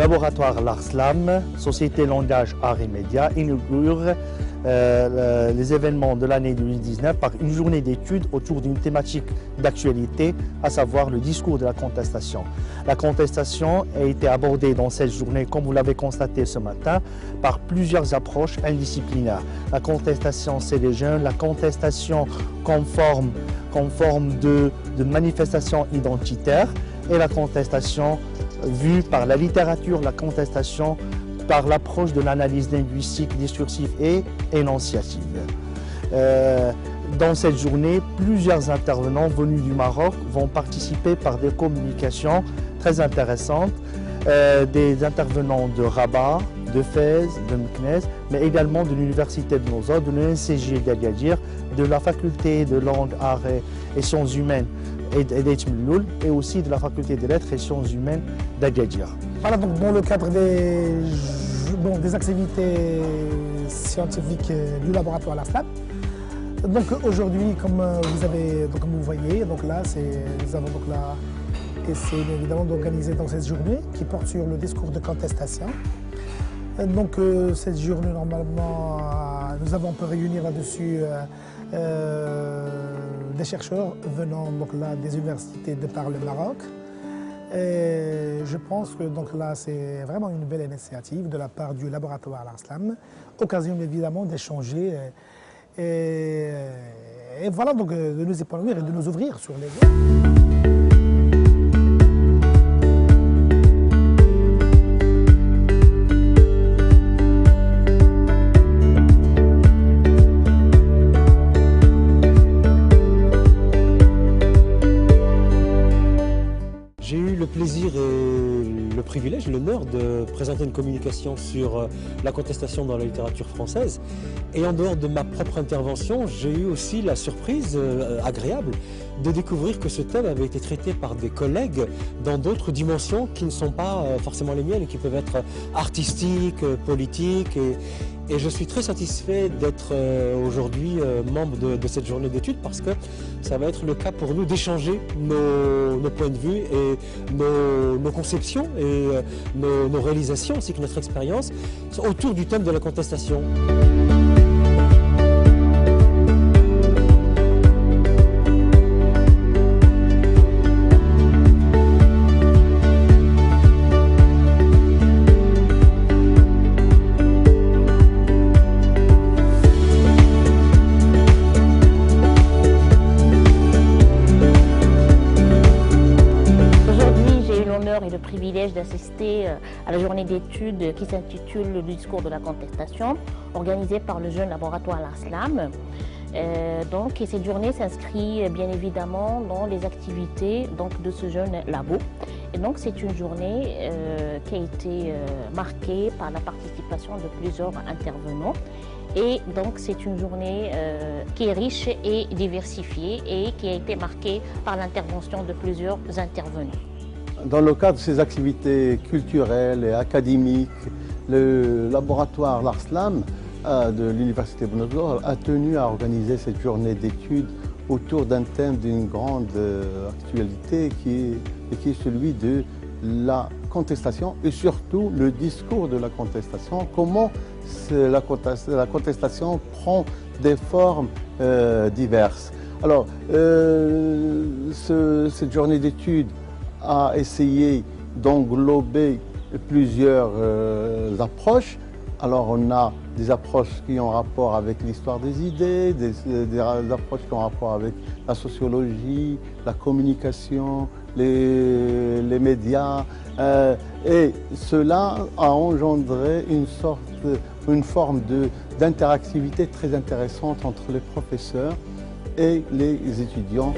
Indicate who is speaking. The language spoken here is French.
Speaker 1: laboratoire l'Arslam, Société Langage Arts et Médias, inaugure les événements de l'année 2019 par une journée d'études autour d'une thématique d'actualité, à savoir le discours de la contestation. La contestation a été abordée dans cette journée, comme vous l'avez constaté ce matin, par plusieurs approches indisciplinaires. La contestation, c'est les jeunes, la contestation comme forme de manifestation identitaire et la contestation vue par la littérature, la contestation par l'approche de l'analyse linguistique, discursive et énonciative. Dans cette journée, plusieurs intervenants venus du Maroc vont participer par des communications très intéressantes, des intervenants de Rabat, de Fès, de Meknès, mais également de l'Université de Nozra, de l'ENCG d'Agadir, de la Faculté de langue, arts et sciences humaines et d'Etmloul, et aussi de la Faculté des lettres et sciences humaines d'Agadir.
Speaker 2: Voilà, donc dans le cadre des activités scientifiques du laboratoire l'Arslam. Donc aujourd'hui, comme vous voyez, donc là, nous avons donc là essayé évidemment d'organiser dans cette journée qui porte sur le discours de contestation. Donc cette journée, normalement, nous avons pu réunir là-dessus des chercheurs venant donc là des universités de par le Maroc. Et je pense que donc là, c'est vraiment une belle initiative de la part du laboratoire l'Arslam, occasion évidemment d'échanger et voilà, donc de nous épanouir et de nous ouvrir sur les voies.
Speaker 3: J'ai eu le plaisir et le privilège, l'honneur de présenter une communication sur la contestation dans la littérature française. Et en dehors de ma propre intervention, j'ai eu aussi la surprise agréable de découvrir que ce thème avait été traité par des collègues dans d'autres dimensions qui ne sont pas forcément les miennes et qui peuvent être artistiques, politiques. Et je suis très satisfait d'être aujourd'hui membre de cette journée d'études parce que ça va être le cas pour nous d'échanger nos points de vue et nos conceptions et nos réalisations ainsi que notre expérience autour du thème de la contestation.
Speaker 4: Et le privilège d'assister à la journée d'études qui s'intitule « Le discours de la contestation » organisée par le jeune laboratoire l'Arslam. Et cette journée s'inscrit bien évidemment dans les activités de ce jeune labo. Et donc c'est une journée qui a été marquée par la participation de plusieurs intervenants. Et donc c'est une journée qui est riche et diversifiée et qui a été marquée par l'intervention de plusieurs intervenants.
Speaker 5: Dans le cadre de ces activités culturelles et académiques, le laboratoire l'Arslam de l'Université de Nozra a tenu à organiser cette journée d'études autour d'un thème d'une grande actualité qui est celui de la contestation et surtout le discours de la contestation. Comment la contestation prend des formes diverses. Alors, cette journée d'études a essayé d'englober plusieurs approches. Alors on a des approches qui ont rapport avec l'histoire des idées, des approches qui ont rapport avec la sociologie, la communication, les médias. Et cela a engendré une forme d'interactivité très intéressante entre les professeurs et les étudiants.